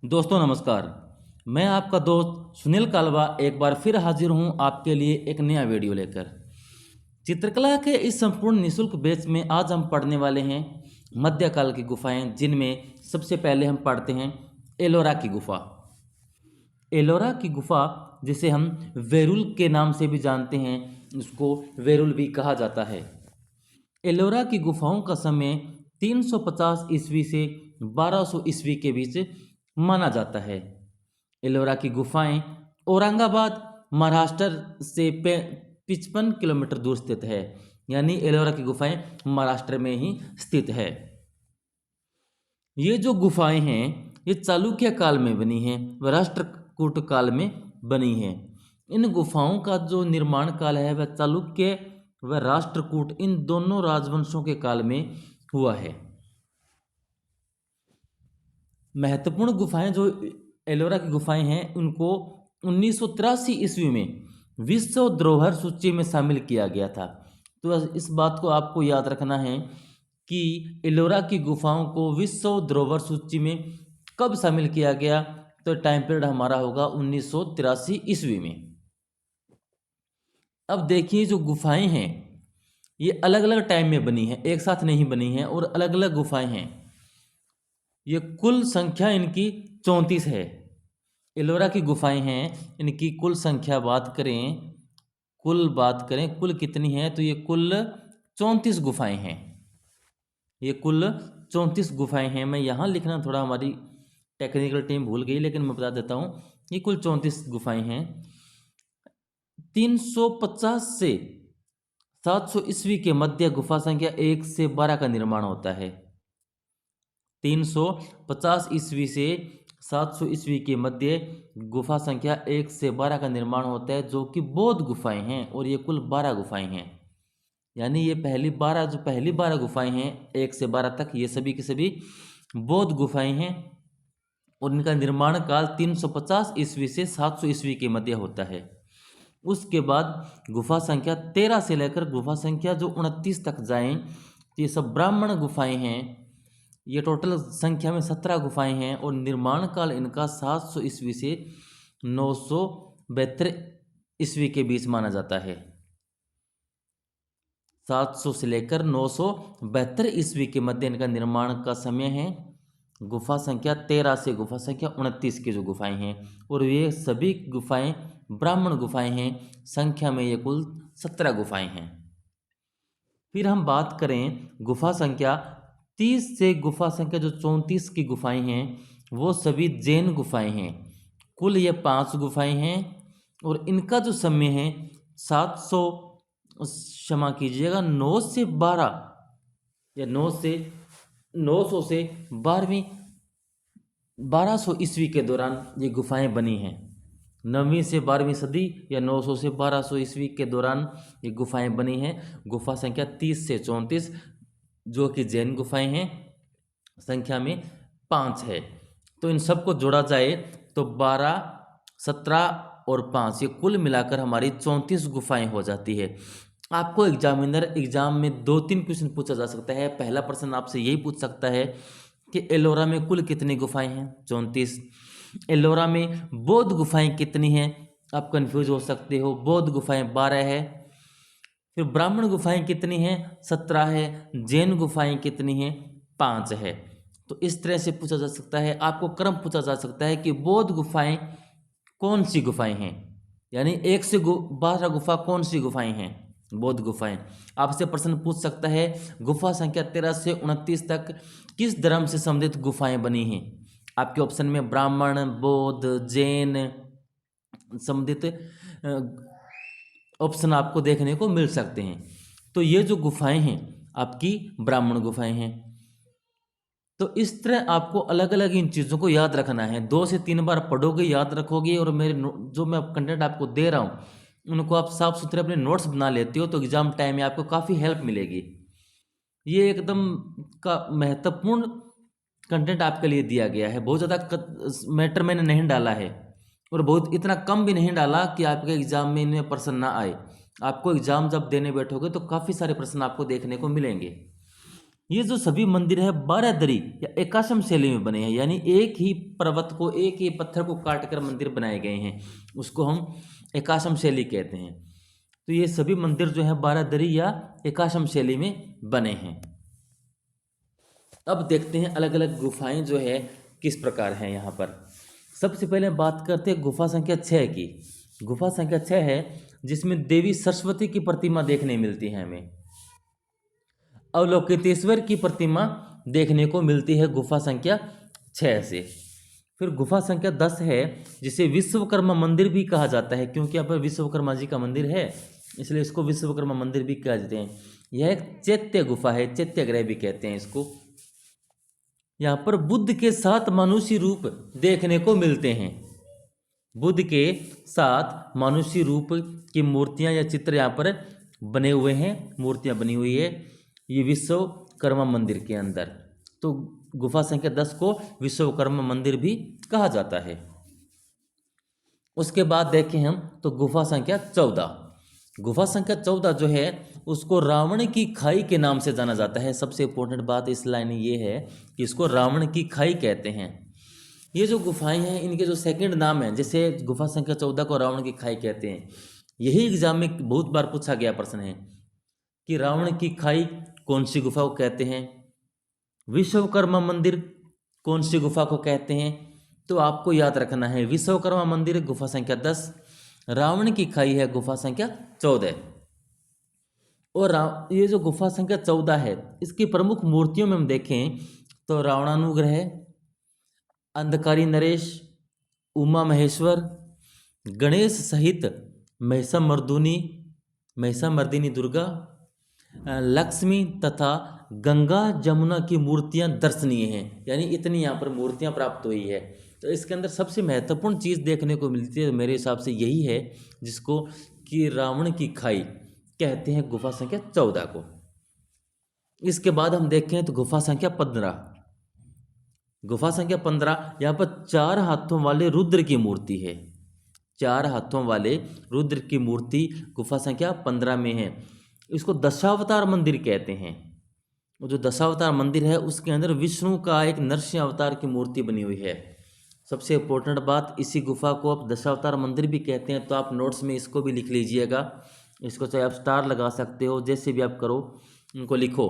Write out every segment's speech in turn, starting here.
दोस्तों नमस्कार। मैं आपका दोस्त सुनील कालवा एक बार फिर हाजिर हूं आपके लिए एक नया वीडियो लेकर। चित्रकला के इस संपूर्ण निःशुल्क बैच में आज हम पढ़ने वाले हैं मध्यकाल की गुफाएं, जिनमें सबसे पहले हम पढ़ते हैं एलोरा की गुफा। एलोरा की गुफा, जिसे हम वेरुल के नाम से भी जानते हैं, उसको वेरुल भी कहा जाता है। एलोरा की गुफाओं का समय 350 ईस्वी से 1200 ईस्वी के बीच माना जाता है। एलोरा की गुफाएं औरंगाबाद, महाराष्ट्र से 55 किलोमीटर दूर स्थित है। यानी एलोरा की गुफाएं महाराष्ट्र में ही स्थित है। ये जो गुफाएं हैं ये चालुक्य काल में बनी हैं व राष्ट्रकूट काल में बनी हैं। इन गुफाओं का जो निर्माण काल है वह चालुक्य व राष्ट्रकूट इन दोनों राजवंशों के काल में हुआ है। महत्वपूर्ण गुफाएं जो एलोरा की गुफाएं हैं उनको 1983 ईस्वी में विश्व धरोहर सूची में शामिल किया गया था। तो इस बात को आपको याद रखना है कि एलोरा की गुफाओं को विश्व धरोहर सूची में कब शामिल किया गया, तो टाइम पीरियड हमारा होगा 1983 ईस्वी में। अब देखिए, जो गुफाएं हैं ये अलग अलग टाइम में बनी हैं, एक साथ नहीं बनी हैं और अलग अलग गुफाएं हैं। ये कुल संख्या इनकी 34 है। एलोरा की गुफाएं हैं, इनकी कुल संख्या बात करें कुल कितनी है, तो ये कुल 34 गुफाएं हैं। ये कुल 34 गुफाएं हैं। मैं यहाँ लिखना थोड़ा हमारी टेक्निकल टीम भूल गई, लेकिन मैं बता देता हूँ। ये कुल 34 गुफाएं हैं। 350 से 700 ईस्वी के मध्य गुफा संख्या 1 से 12 का निर्माण होता है। 350 ईस्वी से 700 ईस्वी के मध्य गुफा संख्या 1 से 12 का निर्माण होता है, जो कि बौद्ध गुफाएं हैं। और ये कुल 12 गुफाएं हैं। यानी ये पहली 12 गुफाएं हैं 1 से 12 तक, ये सभी की सभी बौद्ध गुफाएं हैं। और इनका निर्माण काल 350 ईस्वी से 700 ईस्वी के मध्य होता है। उसके बाद गुफा संख्या 13 से लेकर गुफा संख्या जो 29 तक जाएं, तो ये सब ब्राह्मण गुफाएं हैं। ये टोटल संख्या में 17 गुफाएं हैं और निर्माण काल इनका 700 ईस्वी से 972 ईस्वी के बीच माना जाता है। 700 से लेकर 972 ईस्वी के मध्य इनका निर्माण का समय है। गुफा संख्या 13 से गुफा संख्या 29 की जो गुफाएं हैं, और ये सभी गुफाएं ब्राह्मण गुफाएं हैं। संख्या में ये कुल 17 गुफाएं हैं। फिर हम बात करें गुफा संख्या 30 से गुफा संख्या जो 34 की गुफाएं हैं, वो सभी जैन गुफाएं हैं। कुल ये 5 गुफाएं हैं और इनका जो समय है 700 क्षमा कीजिएगा 9 से 12 या 900 से 1200 ईस्वी के दौरान ये गुफाएं बनी हैं। 9वीं से 12वीं सदी या 900 से 1200 ईस्वी के दौरान ये गुफाएं बनी हैं। गुफा संख्या 30 से 34 जो कि जैन गुफाएं हैं, संख्या में 5 है। तो इन सबको जोड़ा जाए तो 12, 17 और 5 ये कुल मिलाकर हमारी 34 गुफाएं हो जाती है। आपको एग्जाम में 2-3 क्वेश्चन पूछा जा सकता है। पहला प्रश्न आपसे यही पूछ सकता है कि एलोरा में कुल कितनी गुफाएं हैं, 34। एलोरा में बौद्ध गुफाएं कितनी हैं, आप कंफ्यूज हो सकते हो। बौद्ध गुफाएं 12 है। फिर ब्राह्मण गुफाएं कितनी हैं, 17 है। जैन गुफाएं कितनी हैं, 5 है। तो इस तरह से पूछा जा सकता है। आपको क्रम पूछा जा सकता है कि बौद्ध गुफाएं कौन सी गुफाएं हैं, यानी 1 से 12 गुफा कौन सी गुफाएं हैं, बौद्ध गुफाएं। आपसे प्रश्न पूछ सकता है गुफा संख्या 13 से 29 तक किस धर्म से संबंधित गुफाएं बनी हैं। आपके ऑप्शन में ब्राह्मण, बौद्ध, जैन संबंधित ऑप्शन आपको देखने को मिल सकते हैं। तो ये जो गुफाएं हैं आपकी ब्राह्मण गुफाएं हैं। तो इस तरह आपको अलग अलग इन चीज़ों को याद रखना है। 2 से 3 बार पढ़ोगे, याद रखोगे, और मेरे जो मैं कंटेंट आपको दे रहा हूँ उनको आप साफ सुथरे अपने नोट्स बना लेते हो, तो एग्जाम टाइम में आपको काफ़ी हेल्प मिलेगी। ये एकदम का महत्वपूर्ण कंटेंट आपके लिए दिया गया है। बहुत ज़्यादा मैटर मैंने नहीं डाला है और बहुत इतना कम भी नहीं डाला कि आपके एग्जाम में इनमें प्रश्न ना आए। आपको एग्जाम जब देने बैठोगे तो काफ़ी सारे प्रश्न आपको देखने को मिलेंगे। ये जो सभी मंदिर है 12 दरी या एकाश्म शैली में बने हैं, यानी एक ही पर्वत को, एक ही पत्थर को काट कर मंदिर बनाए गए हैं, उसको हम एकाश्म शैली कहते हैं। तो ये सभी मंदिर जो है 12 दरी या एकाश्म शैली में बने हैं। अब देखते हैं अलग अलग गुफाएं जो है किस प्रकार हैं यहाँ पर। सबसे पहले बात करते हैं गुफा संख्या 6 की। गुफा संख्या 6 है जिसमें देवी सरस्वती की प्रतिमा देखने मिलती है हमें। अवलोकितेश्वर की प्रतिमा देखने को मिलती है गुफा संख्या 6 से। फिर गुफा संख्या 10 है जिसे विश्वकर्मा मंदिर भी कहा जाता है, क्योंकि यहाँ पर विश्वकर्मा जी का मंदिर है इसलिए इसको विश्वकर्मा मंदिर भी कहा जाते हैं। यह एक चैत्य गुफा है, चैत्यगृह भी कहते हैं इसको। यहाँ पर बुद्ध के 7 मानुषी रूप देखने को मिलते हैं। बुद्ध के 7 मानुषी रूप की मूर्तियाँ या चित्र यहाँ पर बने हुए हैं, मूर्तियाँ बनी हुई है ये विश्वकर्मा मंदिर के अंदर। तो गुफा संख्या 10 को विश्वकर्मा मंदिर भी कहा जाता है। उसके बाद देखें हम तो गुफा संख्या 14। गुफा संख्या 14 जो है उसको रावण की खाई के नाम से जाना जाता है। सबसे इंपॉर्टेंट बात इस लाइन में ये है कि इसको रावण की खाई कहते हैं। ये जो गुफाएं हैं इनके जो सेकंड नाम है, जैसे गुफा संख्या 14 को रावण की खाई कहते हैं, यही एग्जाम में बहुत बार पूछा गया प्रश्न है कि रावण की खाई कौन सी गुफा को कहते हैं, विश्वकर्मा मंदिर कौन सी गुफा को कहते हैं। तो आपको याद रखना है विश्वकर्मा मंदिर गुफा संख्या 10, रावण की खाई है गुफा संख्या 14। और ये जो गुफा संख्या 14 है इसकी प्रमुख मूर्तियों में हम देखें तो रावणानुग्रह, अंधकारी नरेश, उमा महेश्वर, गणेश सहित महिषामर्दिनी दुर्गा, लक्ष्मी तथा गंगा जमुना की मूर्तियां दर्शनीय हैं। यानी इतनी यहाँ पर मूर्तियां प्राप्त हुई है। तो इसके अंदर सबसे महत्वपूर्ण चीज़ देखने को मिलती है मेरे हिसाब से यही है जिसको कि रावण की खाई कहते हैं गुफा संख्या 14 को। इसके बाद हम देखें तो गुफा संख्या 15। गुफा संख्या 15 यहाँ पर 4 हाथों वाले रुद्र की मूर्ति है। 4 हाथों वाले रुद्र की मूर्ति गुफा संख्या 15 में है। इसको दशावतार मंदिर कहते हैं। वो जो दशावतार मंदिर है उसके अंदर विष्णु का एक नरसिंह अवतार की मूर्ति बनी हुई है। सबसे इम्पोर्टेंट बात, इसी गुफा को आप दशावतार मंदिर भी कहते हैं। तो आप नोट्स में इसको भी लिख लीजिएगा। इसको चाहे आप स्टार लगा सकते हो, जैसे भी आप करो उनको लिखो।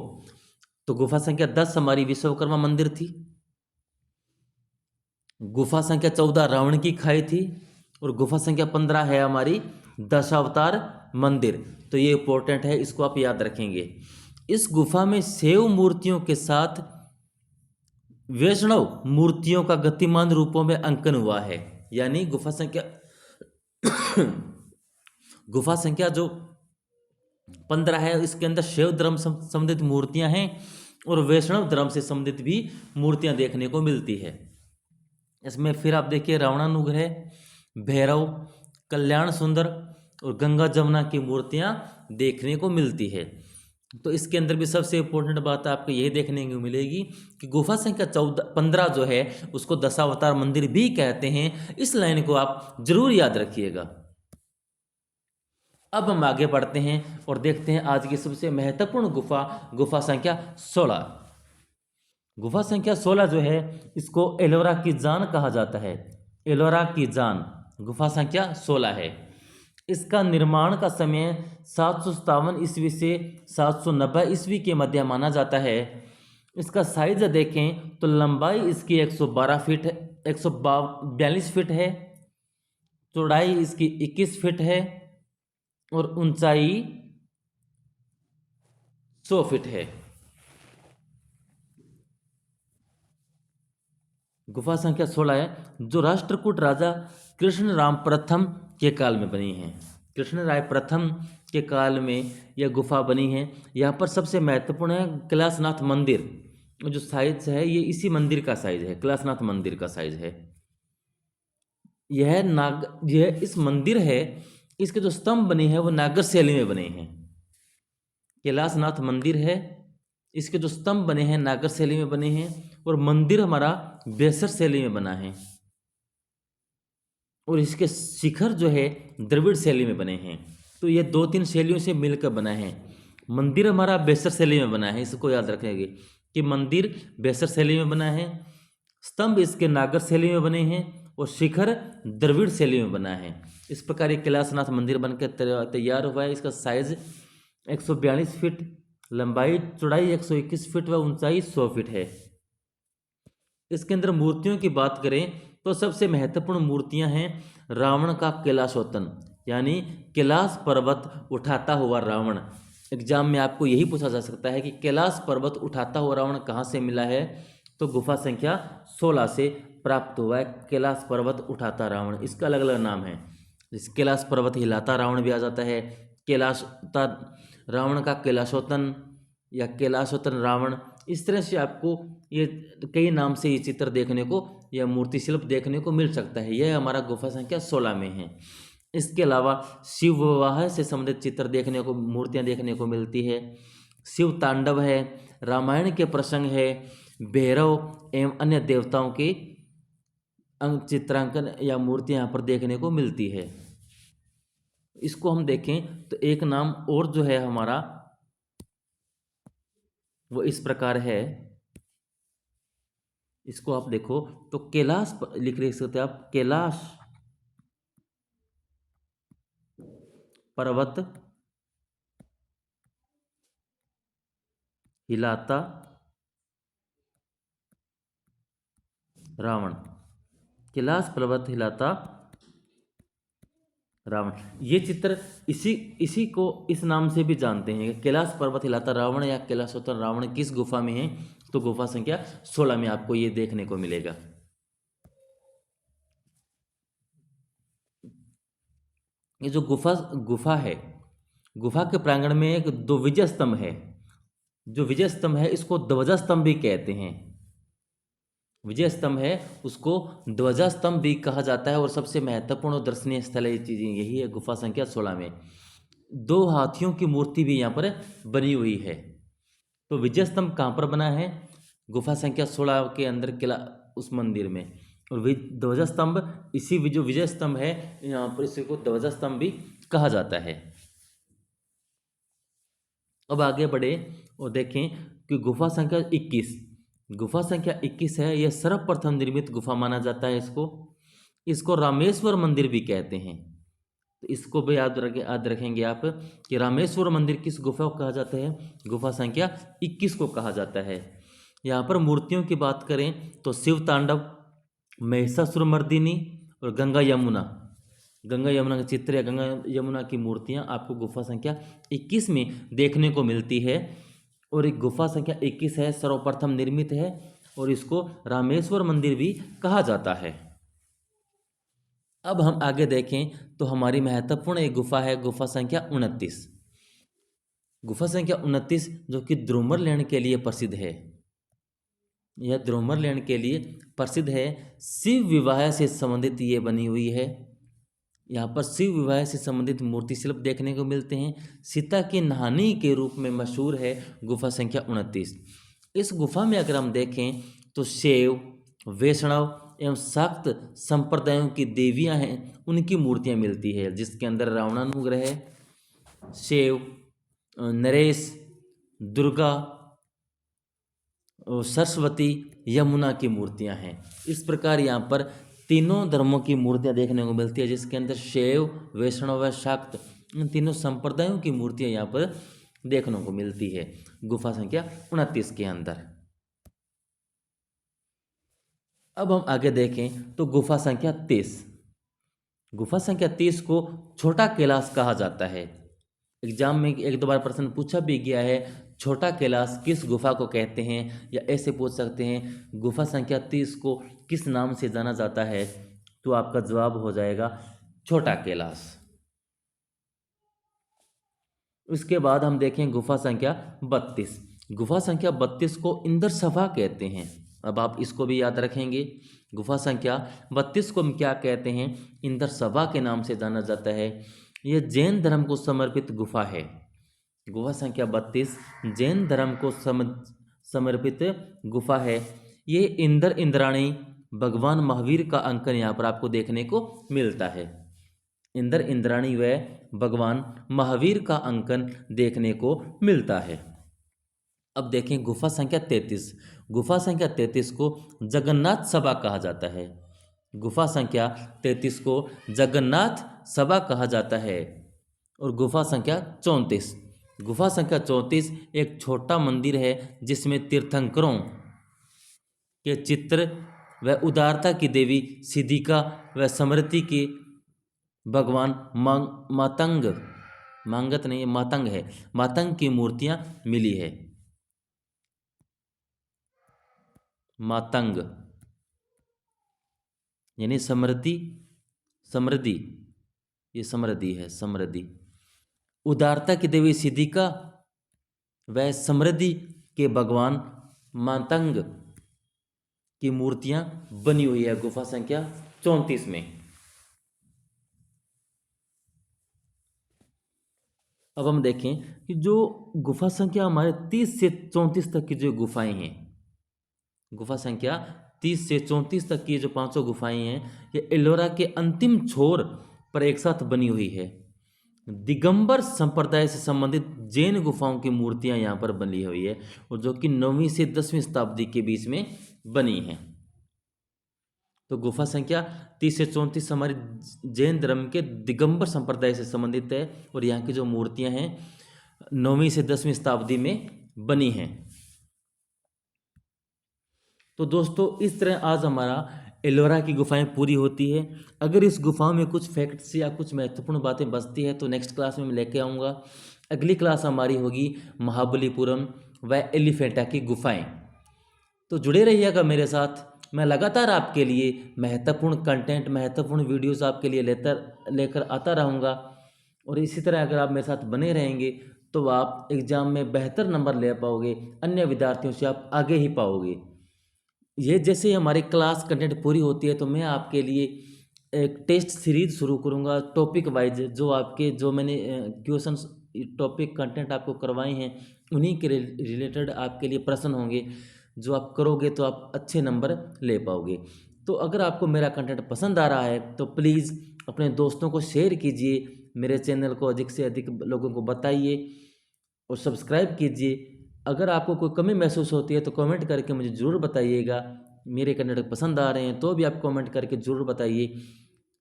तो गुफा संख्या 10 हमारी विश्वकर्मा मंदिर थी, गुफा संख्या 14 रावण की खाई थी और गुफा संख्या 15 है हमारी दशावतार मंदिर। तो ये इंपॉर्टेंट है, इसको आप याद रखेंगे। इस गुफा में शैव मूर्तियों के साथ वैष्णव मूर्तियों का गतिमान रूपों में अंकन हुआ है। यानी गुफा संख्या जो 15 है इसके अंदर शैव धर्म संबंधित मूर्तियां हैं और वैष्णव धर्म से संबंधित भी मूर्तियां देखने को मिलती है। इसमें फिर आप देखिए रावणानुग्रह, भैरव, कल्याण सुंदर और गंगा जमुना की मूर्तियां देखने को मिलती है। तो इसके अंदर भी सबसे इम्पोर्टेंट बात आपको यही देखने को मिलेगी कि गुफा संख्या 15 जो है उसको दशावतार मंदिर भी कहते हैं। इस लाइन को आप जरूर याद रखिएगा। अब हम आगे बढ़ते हैं और देखते हैं आज की सबसे महत्वपूर्ण गुफा संख्या 16। गुफा संख्या 16 जो है इसको एलोरा की जान कहा जाता है। एलोरा की जान गुफा संख्या 16 है। इसका निर्माण का समय 757 ईस्वी से 790 ईस्वी के मध्य माना जाता है। इसका साइज देखें तो लंबाई इसकी 112 फीट 142 फीट है, चौड़ाई इसकी 21 फीट है और ऊंचाई 100 फीट है। गुफा संख्या 16 है जो राष्ट्रकूट राजा कृष्ण राम प्रथम के काल में बनी है। कृष्ण राय प्रथम के काल में यह गुफा बनी है। यहाँ पर सबसे महत्वपूर्ण है कैलाशनाथ मंदिर। जो साइज है ये इसी मंदिर का साइज है, कैलाशनाथ मंदिर का साइज है। यह इस मंदिर है, इसके जो स्तंभ बने हैं वो नागर शैली में बने हैं। कैलाशनाथ मंदिर है, इसके जो स्तंभ बने हैं नागर शैली में बने हैं और मंदिर हमारा बेसर शैली में बना है और इसके शिखर जो है द्रविड़ शैली में बने हैं। तो ये 2-3 शैलियों से मिलकर बना है। मंदिर हमारा बेसर शैली में बना है, इसको याद रखेंगे कि मंदिर बेसर शैली में बना है, स्तंभ इसके नागर शैली में बने हैं और शिखर द्रविड़ शैली में बना है। इस प्रकार ये कैलाशनाथ मंदिर बनकर तैयार हुआ है। इसका साइज 142 फीट, लंबाई चौड़ाई 121 फीट व ऊंचाई 100 फीट है। इसके अंदर मूर्तियों की बात करें तो सबसे महत्वपूर्ण मूर्तियां हैं रावण का कैलाशोत्तन, यानी कैलाश पर्वत उठाता हुआ रावण। एग्जाम में आपको यही पूछा जा सकता है कि कैलाश पर्वत उठाता हुआ रावण कहाँ से मिला है, तो गुफा संख्या 16 से प्राप्त हुआ है कैलाश पर्वत उठाता रावण। इसका अलग अलग नाम है, जैसे कैलाश पर्वत हिलाता रावण भी आ जाता है, कैलाश रावण का कैलाशोत्तन या कैलाशोत्तन रावण। इस तरह से आपको ये कई नाम से ये चित्र देखने को या मूर्ति शिल्प देखने को मिल सकता है। यह हमारा गुफा संख्या 16 में है। इसके अलावा शिव विवाह से संबंधित चित्र देखने को, मूर्तियां देखने को मिलती है। शिव तांडव है, रामायण के प्रसंग है, भैरव एवं अन्य देवताओं के चित्रांकन या मूर्तियां यहाँ पर देखने को मिलती है। इसको हम देखें तो एक नाम और जो है हमारा वो इस प्रकार है, इसको आप देखो तो कैलाश लिख सकते हैं आप, कैलाश पर्वत हिलाता रावण, कैलाश पर्वत हिलाता रावण। ये चित्र इसी को इस नाम से भी जानते हैं, कैलाश पर्वत हिलाता रावण या कैलाशोत्तन रावण किस गुफा में है, तो गुफा संख्या 16 में आपको ये देखने को मिलेगा। ये जो गुफा है, गुफा के प्रांगण में एक दो विजय स्तंभ है। जो विजय स्तंभ है इसको ध्वजा स्तंभ भी कहते हैं। विजय स्तंभ है उसको ध्वजा स्तंभ भी कहा जाता है। और सबसे महत्वपूर्ण और दर्शनीय स्थल है चीज़ें यही है गुफा संख्या 16 में। 2 हाथियों की मूर्ति भी यहाँ पर बनी हुई है। तो विजय स्तंभ कहाँ पर बना है, गुफा संख्या 16 के अंदर किला उस मंदिर में। और ध्वजा स्तंभ इसी जो विजय स्तंभ है यहाँ पर इसी को ध्वजा स्तंभ भी कहा जाता है। अब आगे बढ़े और देखें कि गुफा संख्या 21 है। यह सर्वप्रथम निर्मित गुफा माना जाता है। इसको रामेश्वर मंदिर भी कहते हैं। तो इसको भी याद रखेंगे आप कि रामेश्वर मंदिर किस गुफा को कहा जाता है, गुफा संख्या 21 को कहा जाता है। यहाँ पर मूर्तियों की बात करें तो शिव तांडव, महिषासुरमर्दिनी और गंगा यमुना का चित्र या गंगा यमुना की मूर्तियाँ आपको गुफा संख्या 21 में देखने को मिलती है। और एक गुफा संख्या 21 है, सर्वप्रथम निर्मित है और इसको रामेश्वर मंदिर भी कहा जाता है। अब हम आगे देखें तो हमारी महत्वपूर्ण एक गुफा है गुफा संख्या 29। गुफा संख्या 29 जो कि द्रोमरलैंड के लिए प्रसिद्ध है। यह द्रोमरलैंड के लिए प्रसिद्ध है। शिव विवाह से संबंधित ये बनी हुई है। यहाँ पर शिव विवाह से संबंधित मूर्ति शिल्प देखने को मिलते हैं। सीता की नहानी के रूप में मशहूर है गुफा संख्या 29। इस गुफा में अगर हम देखें तो शैव, वैष्णव एवं शाक्त संप्रदायों की देवियां हैं, उनकी मूर्तियां मिलती है, जिसके अंदर रावणानुग्रह, शैव, नरेश, दुर्गा, सरस्वती, यमुना की मूर्तियां हैं। इस प्रकार यहाँ पर तीनों धर्मों की मूर्तियां देखने को मिलती है, जिसके अंदर शैव, वैष्णव व शाक्त इन तीनों संप्रदायों की मूर्तियां यहाँ पर देखने को मिलती है गुफा संख्या 29 के अंदर। अब हम आगे देखें तो गुफा संख्या 30। गुफा संख्या 30 को छोटा कैलाश कहा जाता है। एग्जाम में 1-2 बार प्रश्न पूछा भी गया है, छोटा कैलाश किस गुफा को कहते हैं, या ऐसे पूछ सकते हैं गुफा संख्या 30 को किस नाम से जाना जाता है, तो आपका जवाब हो जाएगा छोटा कैलाश। उसके बाद हम देखें गुफा संख्या 32। गुफा संख्या 32 को इंद्र सभा कहते हैं। अब आप इसको भी याद रखेंगे, गुफा संख्या 32 को हम क्या कहते हैं, इंद्र सभा के नाम से जाना जाता है। यह जैन धर्म को समर्पित गुफा है। गुफा संख्या 32 जैन धर्म को समर्पित गुफा है। ये इंद्राणी भगवान महावीर का अंकन यहाँ पर आपको देखने को मिलता है। इंद्र इंद्राणी व भगवान महावीर का अंकन देखने को मिलता है। अब देखें गुफा संख्या 33। गुफा संख्या 33 को जगन्नाथ सभा कहा जाता है। गुफा संख्या 33 को जगन्नाथ सभा कहा जाता है। और गुफा संख्या 34। गुफा संख्या 34 एक छोटा मंदिर है जिसमें तीर्थंकरों के चित्र व उदारता की देवी सिद्धिका व समृद्धि के भगवान मातंग, मांगत नहीं, मातंग है, मातंग की मूर्तियां मिली है। मातंग यानी समृद्धि, समृद्धि, ये समृद्धि है, समृद्धि। उदारता की देवी सिद्धिका व समृद्धि के भगवान मातंग की मूर्तियां बनी हुई है गुफा संख्या 34 में। अब हम देखें कि जो गुफा संख्या हमारे 30 से 34 तक की जो गुफाएं हैं, गुफा संख्या 30 से 34 तक की जो 500 गुफाएं हैं, ये एलोरा के अंतिम छोर पर एक साथ बनी हुई है। दिगंबर संप्रदाय से संबंधित जैन गुफाओं की मूर्तियां यहाँ पर बनी हुई है, और जो कि 9वीं से 10वीं शताब्दी के बीच में बनी है। तो गुफा संख्या 30 से 34 हमारे जैन धर्म के दिगंबर संप्रदाय से संबंधित है, और यहाँ की जो मूर्तियां हैं 9वीं से 10वीं शताब्दी में बनी हैं। तो दोस्तों इस तरह आज हमारा एलोरा की गुफाएं पूरी होती है। अगर इस गुफाओं में कुछ फैक्ट्स या कुछ महत्वपूर्ण बातें बचती है तो नेक्स्ट क्लास में मैं लेके आऊँगा। अगली क्लास हमारी होगी महाबलीपुरम व एलिफेंटा की गुफाएं। तो जुड़े रहिएगा मेरे साथ, मैं लगातार आपके लिए महत्वपूर्ण कंटेंट, महत्वपूर्ण वीडियोस आपके लिए लेकर आता रहूँगा। और इसी तरह अगर आप मेरे साथ बने रहेंगे तो आप एग्ज़ाम में बेहतर नंबर ले पाओगे, अन्य विद्यार्थियों से आप आगे ही पाओगे। ये जैसे हमारी क्लास कंटेंट पूरी होती है तो मैं आपके लिए एक टेस्ट सीरीज शुरू करूँगा टॉपिक वाइज, जो मैंने क्वेश्चन टॉपिक कंटेंट आपको करवाए हैं उन्हीं के रिलेटेड आपके लिए प्रश्न होंगे, जो आप करोगे तो आप अच्छे नंबर ले पाओगे। तो अगर आपको मेरा कंटेंट पसंद आ रहा है तो प्लीज़ अपने दोस्तों को शेयर कीजिए, मेरे चैनल को अधिक से अधिक लोगों को बताइए और सब्सक्राइब कीजिए। अगर आपको कोई कमी महसूस होती है तो कमेंट करके मुझे ज़रूर बताइएगा। मेरे कंटेंट पसंद आ रहे हैं तो भी आप कमेंट करके ज़रूर बताइए।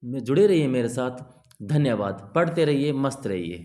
जुड़े रहिए मेरे साथ। धन्यवाद। पढ़ते रहिए, मस्त रहिए।